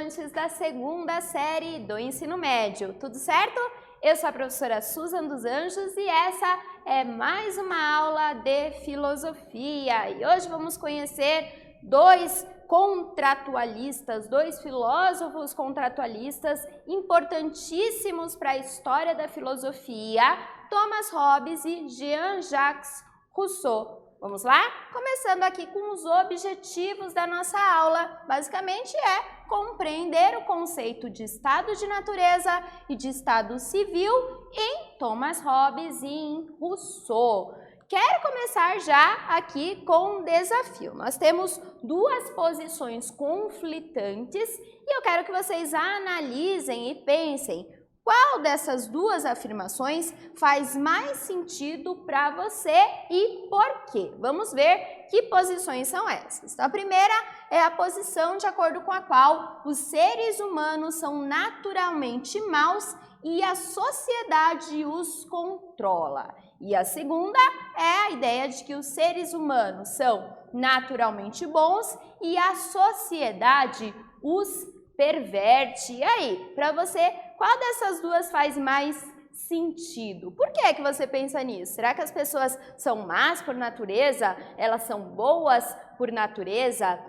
estudantes da segunda série do ensino médio, tudo certo? Eu sou a professora Susan dos Anjos e essa é mais uma aula de filosofia. E hoje vamos conhecer dois contratualistas, dois filósofos contratualistas importantíssimos para a história da filosofia, Thomas Hobbes e Jean-Jacques Rousseau. Vamos lá? Começando aqui com os objetivos da nossa aula. Basicamente é compreender o conceito de estado de natureza e de estado civil em Thomas Hobbes e em Rousseau. Quero começar já aqui com um desafio. Nós temos duas posições conflitantes e eu quero que vocês analisem e pensem qual dessas duas afirmações faz mais sentido para você e por quê? Vamos ver que posições são essas. Então, a primeira é a posição de acordo com a qual os seres humanos são naturalmente maus e a sociedade os controla. E a segunda é a ideia de que os seres humanos são naturalmente bons e a sociedade os perverte. E aí, para você, qual dessas duas faz mais sentido? Por que que você pensa nisso? Será que as pessoas são más por natureza? Elas são boas por natureza?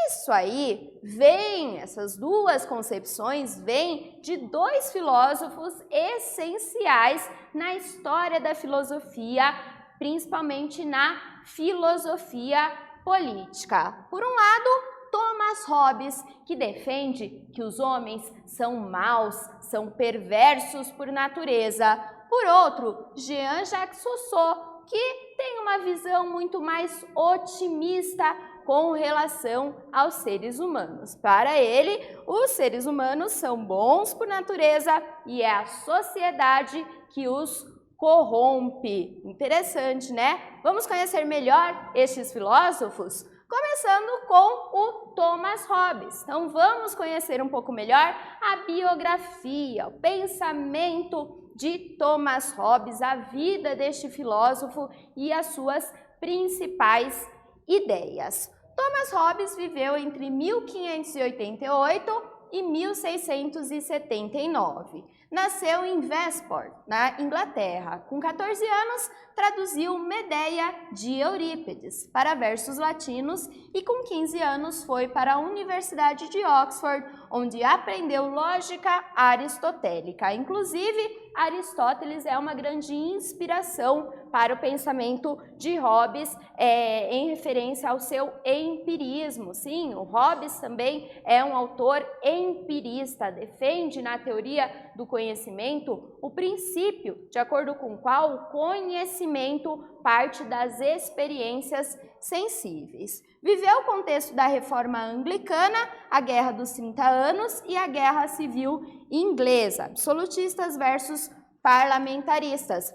Isso aí vem, essas duas concepções vêm de dois filósofos essenciais na história da filosofia, principalmente na filosofia política. Por um lado, Thomas Hobbes, que defende que os homens são maus, são perversos por natureza. Por outro, Jean-Jacques Rousseau, que tem uma visão muito mais otimista com relação aos seres humanos. Para ele, os seres humanos são bons por natureza e é a sociedade que os corrompe. Interessante, né? Vamos conhecer melhor estes filósofos? Começando com o Thomas Hobbes. Então, vamos conhecer um pouco melhor a biografia, o pensamento de Thomas Hobbes, a vida deste filósofo e as suas principais ideias. Thomas Hobbes viveu entre 1588 e 1679. Nasceu em Westport, na Inglaterra. Com 14 anos, traduziu Medéia de Eurípides para versos latinos e com 15 anos foi para a Universidade de Oxford, onde aprendeu lógica aristotélica. Inclusive, Aristóteles é uma grande inspiração para o pensamento de Hobbes em referência ao seu empirismo. Sim, o Hobbes também é um autor empirista, defende na teoria do conhecimento o princípio de acordo com o qual o conhecimento parte das experiências sensíveis. Viveu o contexto da Reforma Anglicana, a Guerra dos 30 Anos e a Guerra Civil Inglesa, absolutistas versus parlamentaristas.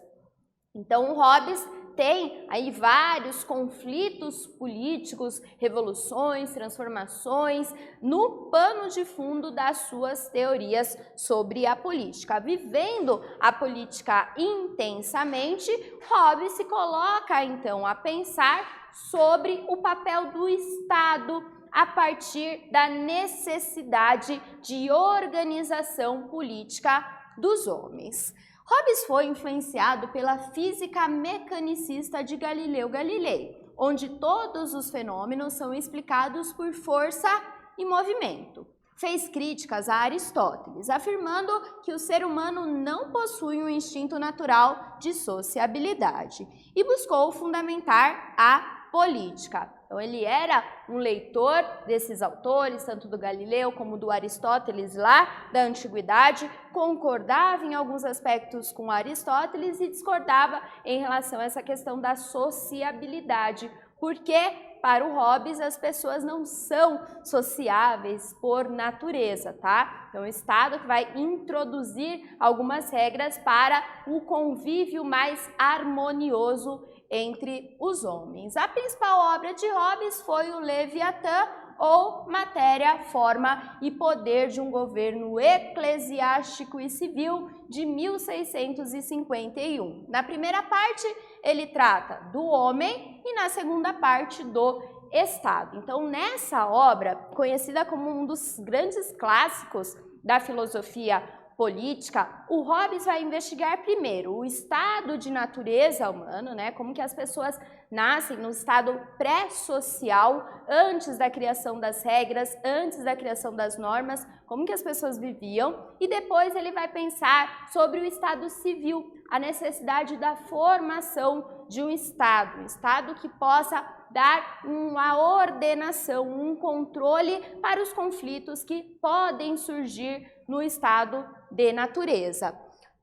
Então, o Hobbes tem aí vários conflitos políticos, revoluções, transformações, no pano de fundo das suas teorias sobre a política. Vivendo a política intensamente, Hobbes se coloca então a pensar sobre o papel do Estado a partir da necessidade de organização política dos homens. Hobbes foi influenciado pela física mecanicista de Galileu Galilei, onde todos os fenômenos são explicados por força e movimento. Fez críticas a Aristóteles, afirmando que o ser humano não possui um instinto natural de sociabilidade, e buscou fundamentar a política. Então, ele era um leitor desses autores, tanto do Galileu como do Aristóteles lá da Antiguidade, concordava em alguns aspectos com Aristóteles e discordava em relação a essa questão da sociabilidade, porque para o Hobbes as pessoas não são sociáveis por natureza, tá? Então, o Estado que vai introduzir algumas regras para o convívio mais harmonioso entre os homens. A principal obra de Hobbes foi o Leviatã, ou Matéria, Forma e Poder de um Governo Eclesiástico e Civil, de 1651. Na primeira parte, ele trata do homem e na segunda parte do Estado. Então, nessa obra, conhecida como um dos grandes clássicos da filosofia política, o Hobbes vai investigar primeiro o estado de natureza humano, né? Como que as pessoas nascem no estado pré-social, antes da criação das regras, antes da criação das normas, como que as pessoas viviam, e depois ele vai pensar sobre o estado civil, a necessidade da formação de um estado que possa dar uma ordenação, um controle para os conflitos que podem surgir no estado de natureza.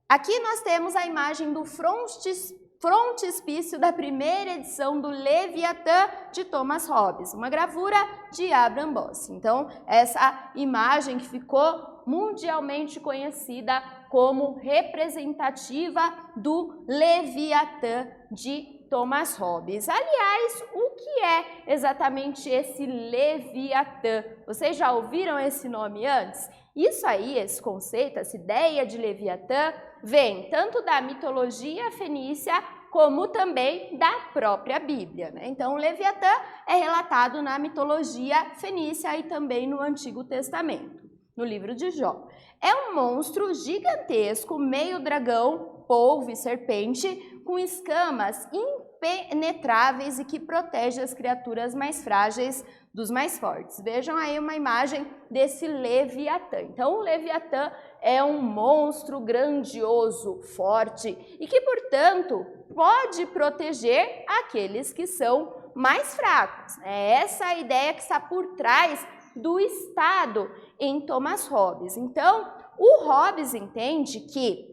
Aqui nós temos a imagem do frontispício da primeira edição do Leviatã de Thomas Hobbes, uma gravura de Abraham Bosse. Então, essa imagem que ficou mundialmente conhecida como representativa do Leviatã de Thomas Hobbes. Aliás, o que é exatamente esse Leviatã? Vocês já ouviram esse nome antes? Isso aí, esse conceito, essa ideia de Leviatã, vem tanto da mitologia fenícia como também da própria Bíblia, né? Então, o Leviatã é relatado na mitologia fenícia e também no Antigo Testamento, no livro de Jó. É um monstro gigantesco, meio dragão, polvo e serpente, com escamas impenetráveis e que protege as criaturas mais frágeis dos mais fortes. Vejam aí uma imagem desse Leviatã. Então, o Leviatã é um monstro grandioso, forte e que, portanto, pode proteger aqueles que são mais fracos. É essa a ideia que está por trás do Estado em Thomas Hobbes. Então, o Hobbes entende que,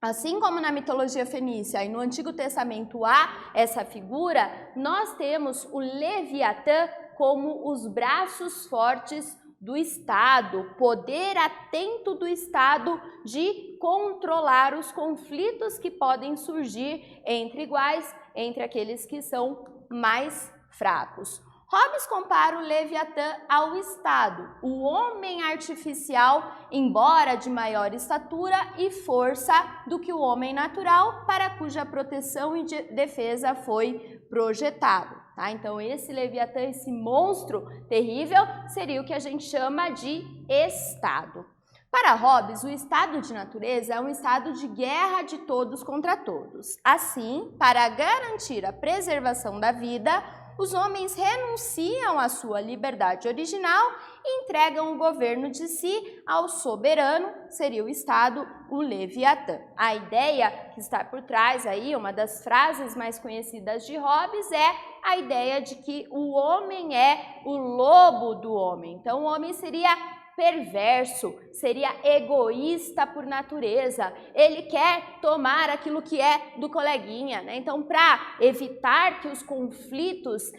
assim como na mitologia fenícia e no Antigo Testamento há essa figura, nós temos o Leviatã como os braços fortes do Estado, poder atento do Estado de controlar os conflitos que podem surgir entre iguais, entre aqueles que são mais fracos. Hobbes compara o Leviatã ao Estado, o homem artificial, embora de maior estatura e força do que o homem natural, para cuja proteção e defesa foi projetado. Tá? Então, esse Leviatã, esse monstro terrível, seria o que a gente chama de Estado. Para Hobbes, o estado de natureza é um estado de guerra de todos contra todos. Assim, para garantir a preservação da vida, os homens renunciam à sua liberdade original e entregam o governo de si ao soberano, seria o Estado, o Leviatã. A ideia que está por trás aí, uma das frases mais conhecidas de Hobbes, é a ideia de que o homem é o lobo do homem. Então, o homem seria perverso, seria egoísta por natureza, ele quer tomar aquilo que é do coleguinha, né? Então, para evitar que os conflitos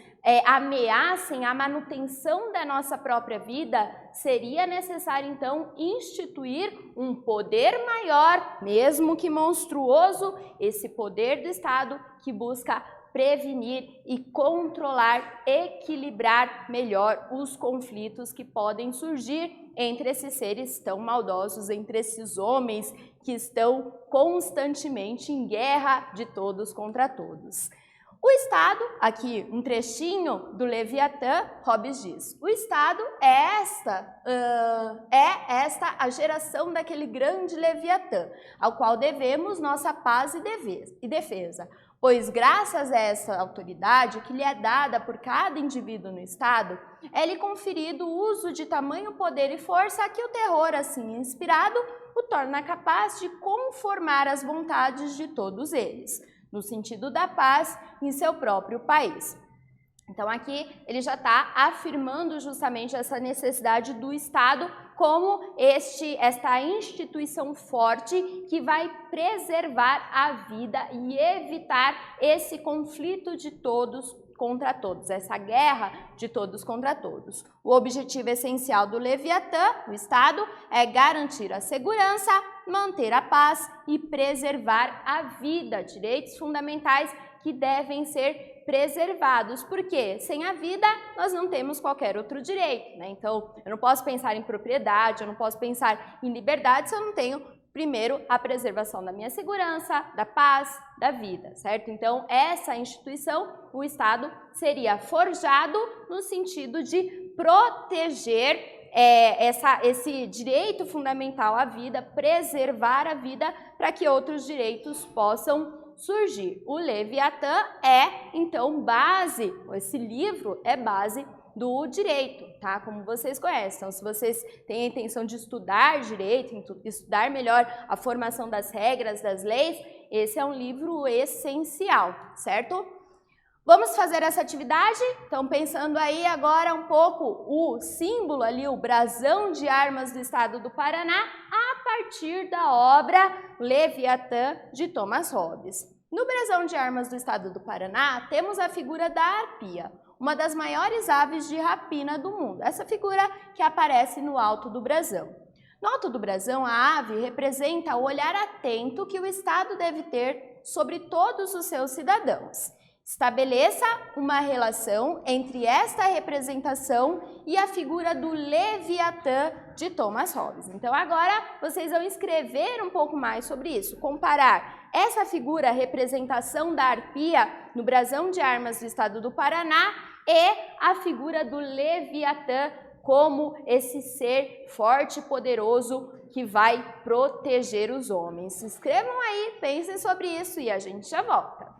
ameacem a manutenção da nossa própria vida, seria necessário, então, instituir um poder maior, mesmo que monstruoso, esse poder do Estado que busca prevenir e controlar, equilibrar melhor os conflitos que podem surgir entre esses seres tão maldosos, entre esses homens que estão constantemente em guerra de todos contra todos. O Estado, aqui um trechinho do Leviatã, Hobbes diz, o Estado é esta a geração daquele grande Leviatã, ao qual devemos nossa paz e defesa. Pois graças a essa autoridade que lhe é dada por cada indivíduo no Estado, é-lhe conferido o uso de tamanho poder e força que o terror, assim inspirado, o torna capaz de conformar as vontades de todos eles, no sentido da paz em seu próprio país. Então aqui ele já está afirmando justamente essa necessidade do Estado como esta instituição forte que vai preservar a vida e evitar esse conflito de todos contra todos, essa guerra de todos contra todos. O objetivo essencial do Leviatã, o Estado, é garantir a segurança, manter a paz e preservar a vida, direitos fundamentais que devem ser preservados, porque sem a vida nós não temos qualquer outro direito, né? Então, eu não posso pensar em propriedade, eu não posso pensar em liberdade se eu não tenho Primeiro, a preservação da minha segurança, da paz, da vida, certo? Então, essa instituição, o Estado, seria forjado no sentido de proteger esse direito fundamental à vida, preservar a vida para que outros direitos possam surgir. O Leviatã é, então, base, esse livro é base do direito, tá? Como vocês conhecem. Então, se vocês têm a intenção de estudar direito, estudar melhor a formação das regras, das leis, esse é um livro essencial, certo? Vamos fazer essa atividade? Então, pensando aí agora um pouco o símbolo ali, o brasão de armas do estado do Paraná, a partir da obra Leviatã, de Thomas Hobbes. No brasão de armas do estado do Paraná, temos a figura da arpia, uma das maiores aves de rapina do mundo. Essa figura que aparece no alto do brasão. No alto do brasão, a ave representa o olhar atento que o Estado deve ter sobre todos os seus cidadãos. Estabeleça uma relação entre esta representação e a figura do Leviatã de Thomas Hobbes. Então, agora vocês vão escrever um pouco mais sobre isso, comparar essa figura, a representação da arpia no brasão de armas do estado do Paraná e a figura do Leviatã como esse ser forte e poderoso que vai proteger os homens. Escrevam aí, pensem sobre isso e a gente já volta.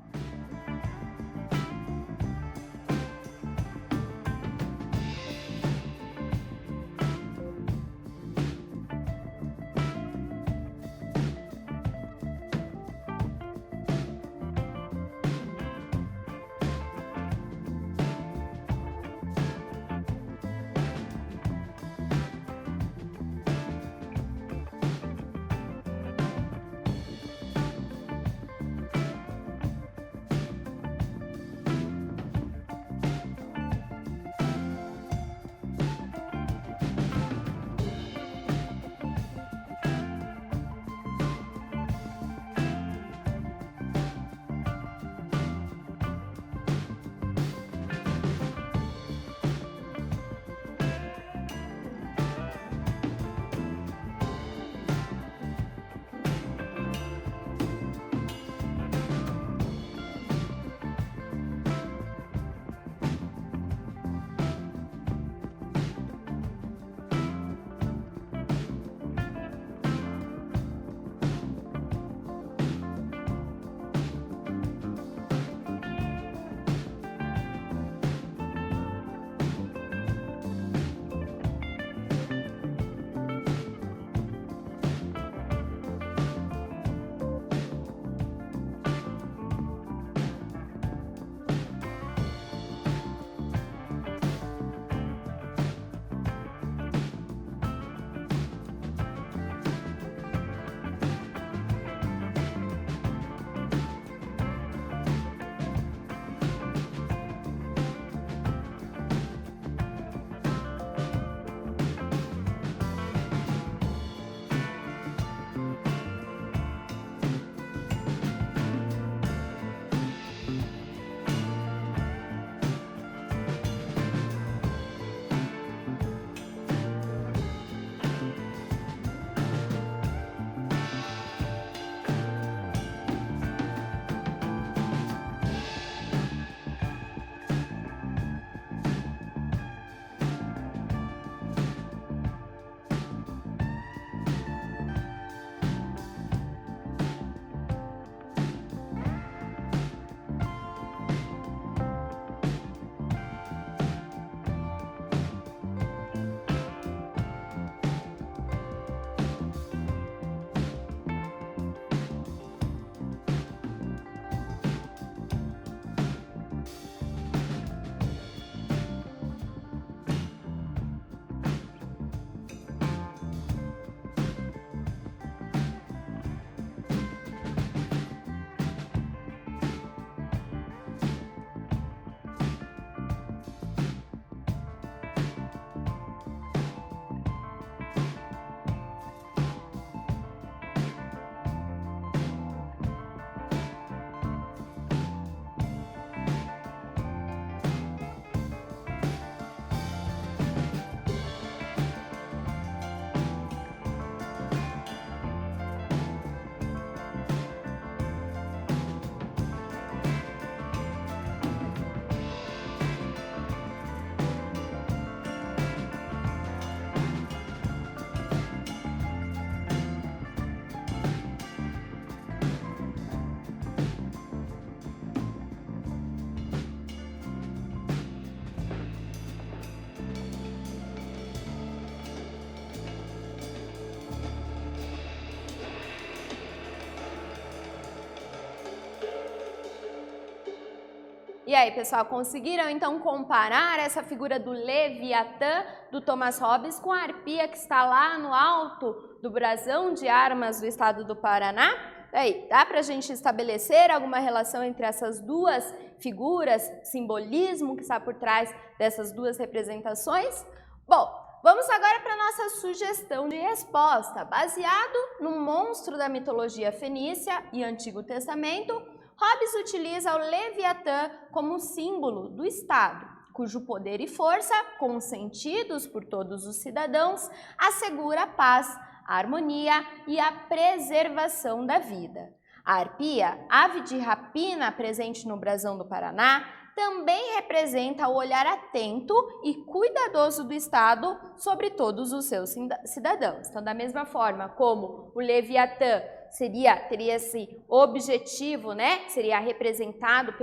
E aí, pessoal, conseguiram então comparar essa figura do Leviatã do Thomas Hobbes com a arpia que está lá no alto do brasão de armas do estado do Paraná? Aí, dá para a gente estabelecer alguma relação entre essas duas figuras, simbolismo que está por trás dessas duas representações? Bom, vamos agora para a nossa sugestão de resposta. Baseado no monstro da mitologia fenícia e Antigo Testamento, Hobbes utiliza o Leviatã como símbolo do Estado, cujo poder e força, consentidos por todos os cidadãos, assegura a paz, a harmonia e a preservação da vida. A arpia, ave de rapina presente no brasão do Paraná, também representa o olhar atento e cuidadoso do Estado sobre todos os seus cidadãos. Então, da mesma forma como o Leviatã teria esse objetivo, né? Seria representado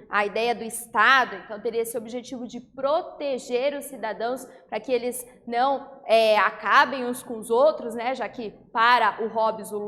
a ideia do Estado, então teria esse objetivo de proteger os cidadãos para que eles não acabem uns com os outros, né? Já que para o Hobbes o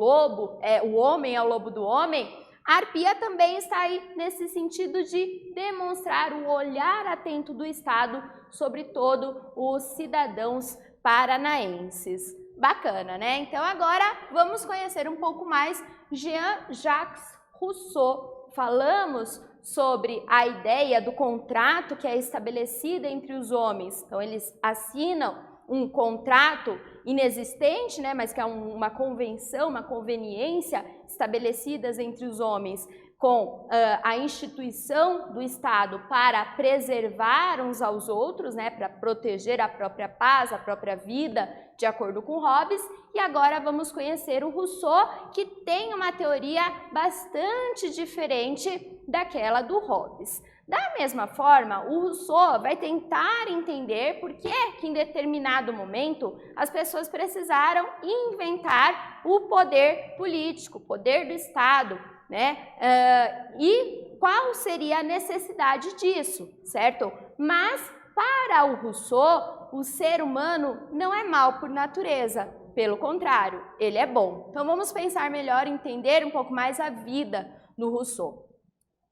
homem é o lobo do homem. A arpia também está aí nesse sentido de demonstrar o olhar atento do Estado sobre todos os cidadãos paranaenses. Bacana, né? Então agora vamos conhecer um pouco mais Jean-Jacques Rousseau. Falamos sobre a ideia do contrato que é estabelecida entre os homens. Então eles assinam um contrato inexistente, né, mas que é uma convenção, uma conveniência estabelecidas entre os homens com a instituição do Estado para preservar uns aos outros, né, para proteger a própria paz, a própria vida, de acordo com Hobbes. E agora vamos conhecer o Rousseau, que tem uma teoria bastante diferente daquela do Hobbes. Da mesma forma, o Rousseau vai tentar entender por que em determinado momento as pessoas precisaram inventar o poder político, o poder do Estado, né? E qual seria a necessidade disso, certo? Mas, para o Rousseau, o ser humano não é mau por natureza, pelo contrário, ele é bom. Então, vamos pensar melhor, entender um pouco mais a vida do Rousseau.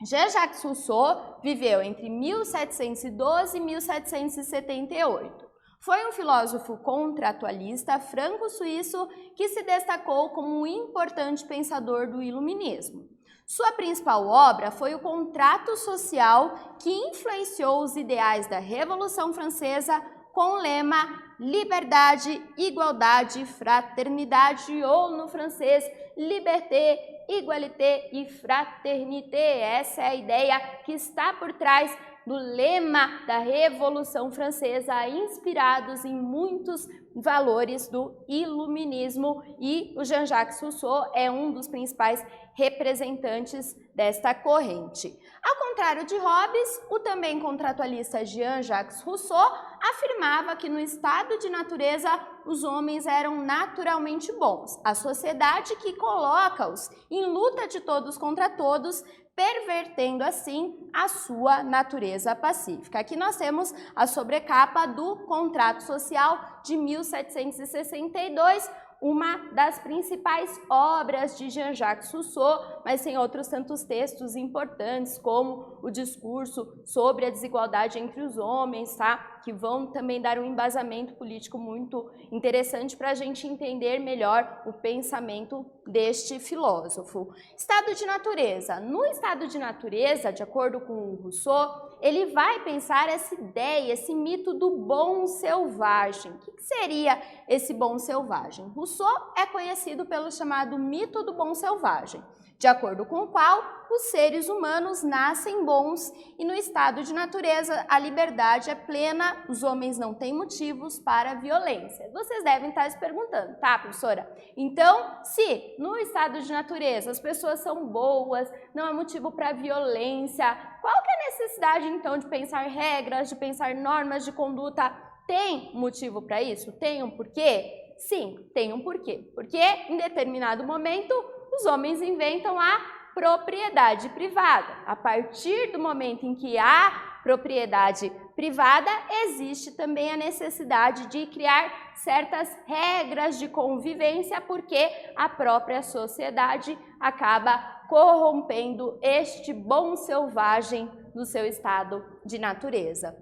Jean-Jacques Rousseau viveu entre 1712 e 1778. Foi um filósofo contratualista franco-suíço que se destacou como um importante pensador do iluminismo. Sua principal obra foi o Contrato Social, que influenciou os ideais da Revolução Francesa com o lema liberdade, igualdade, fraternidade, ou no francês, liberté, igualité e fraternité. Essa é a ideia que está por trás do lema da Revolução Francesa, inspirados em muitos valores do iluminismo, e o Jean-Jacques Rousseau é um dos principais representantes desta corrente. Ao contrário de Hobbes, o também contratualista Jean-Jacques Rousseau afirmava que no estado de natureza os homens eram naturalmente bons, a sociedade que coloca-os em luta de todos contra todos, pervertendo assim a sua natureza pacífica. Aqui nós temos a sobrecapa do Contrato Social de 1762, uma das principais obras de Jean-Jacques Rousseau, mas tem outros tantos textos importantes, como o discurso sobre a desigualdade entre os homens, tá? Que vão também dar um embasamento político muito interessante para a gente entender melhor o pensamento deste filósofo. Estado de natureza. No estado de natureza, de acordo com o Rousseau, ele vai pensar essa ideia, esse mito do bom selvagem. O que seria esse bom selvagem? Rousseau é conhecido pelo chamado mito do bom selvagem, de acordo com o qual os seres humanos nascem bons e no estado de natureza a liberdade é plena, os homens não têm motivos para a violência. Vocês devem estar se perguntando, tá, professora? Então, se no estado de natureza as pessoas são boas, não há motivo para violência, qual que é a necessidade então de pensar regras, de pensar normas de conduta? Tem motivo para isso? Tem um porquê? Sim, tem um porquê. Porque em determinado momento os homens inventam a propriedade privada. A partir do momento em que há propriedade privada, existe também a necessidade de criar certas regras de convivência, porque a própria sociedade acaba corrompendo este bom selvagem do seu estado de natureza.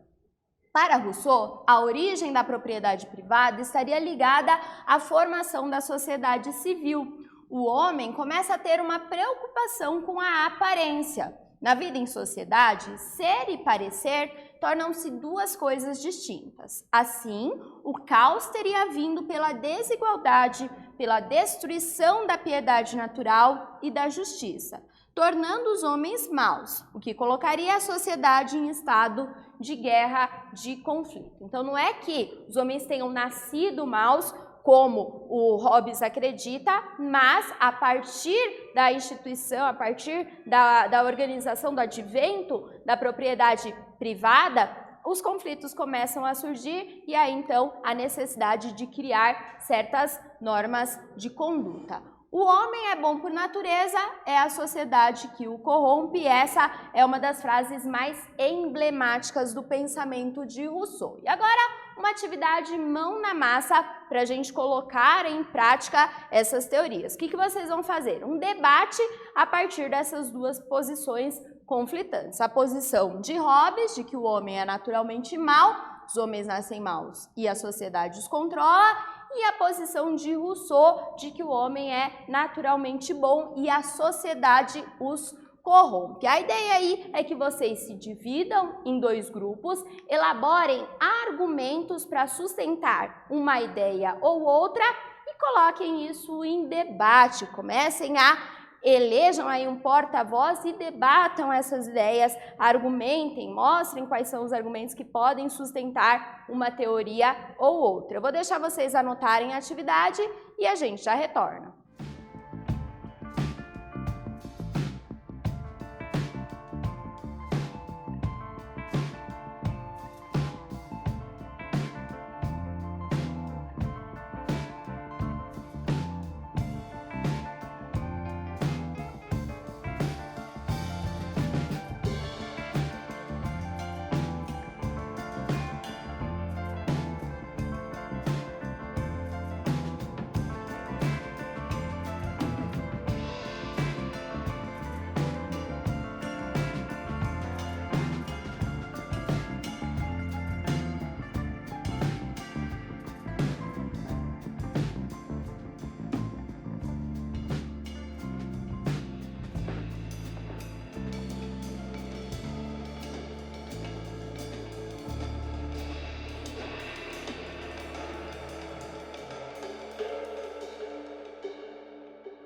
Para Rousseau, a origem da propriedade privada estaria ligada à formação da sociedade civil. O homem começa a ter uma preocupação com a aparência. Na vida em sociedade, ser e parecer tornam-se duas coisas distintas. Assim, o caos teria vindo pela desigualdade, pela destruição da piedade natural e da justiça, tornando os homens maus, o que colocaria a sociedade em estado de guerra, de conflito. Então, não é que os homens tenham nascido maus, como o Hobbes acredita, mas a partir da instituição, a partir da organização, do advento da propriedade privada, os conflitos começam a surgir e aí então a necessidade de criar certas normas de conduta. O homem é bom por natureza, é a sociedade que o corrompe. Essa é uma das frases mais emblemáticas do pensamento de Rousseau. E agora, uma atividade mão na massa para a gente colocar em prática essas teorias. O que vocês vão fazer? Um debate a partir dessas duas posições conflitantes. A posição de Hobbes, de que o homem é naturalmente mau, os homens nascem maus e a sociedade os controla, e a posição de Rousseau, de que o homem é naturalmente bom e a sociedade os corrompe. A ideia aí é que vocês se dividam em dois grupos, elaborem argumentos para sustentar uma ideia ou outra e coloquem isso em debate. Comecem a elejam aí um porta-voz e debatam essas ideias, argumentem, mostrem quais são os argumentos que podem sustentar uma teoria ou outra. Eu vou deixar vocês anotarem a atividade e a gente já retorna.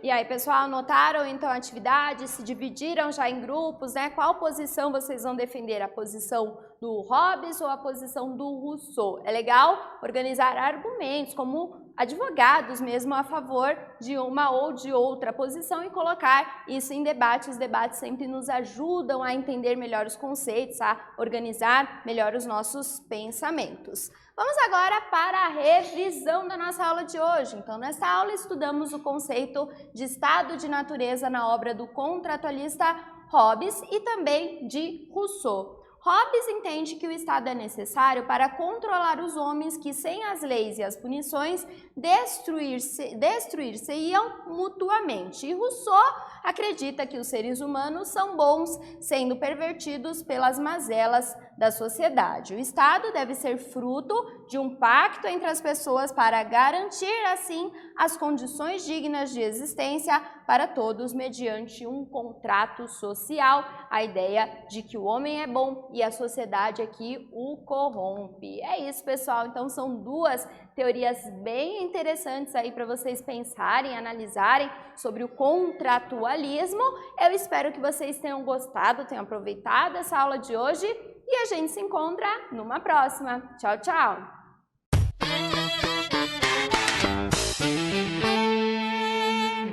E aí, pessoal, anotaram então a atividade, se dividiram já em grupos, né? Qual posição vocês vão defender? A posição do Hobbes ou a posição do Rousseau? É legal organizar argumentos como advogados mesmo a favor de uma ou de outra posição e colocar isso em debate. Os debates sempre nos ajudam a entender melhor os conceitos, a organizar melhor os nossos pensamentos. Vamos agora para a revisão da nossa aula de hoje. Então, nessa aula estudamos o conceito de estado de natureza na obra do contratualista Hobbes e também de Rousseau. Hobbes entende que o Estado é necessário para controlar os homens que, sem as leis e as punições, destruir-se-iam mutuamente. E Rousseau acredita que os seres humanos são bons, sendo pervertidos pelas mazelas da sociedade. O Estado deve ser fruto de um pacto entre as pessoas para garantir, assim, as condições dignas de existência para todos mediante um contrato social. A ideia de que o homem é bom e a sociedade aqui o corrompe. É isso, pessoal. Então, são duas teorias bem interessantes aí para vocês pensarem, analisarem sobre o contratualismo. Eu espero que vocês tenham gostado, tenham aproveitado essa aula de hoje e a gente se encontra numa próxima. Tchau, tchau!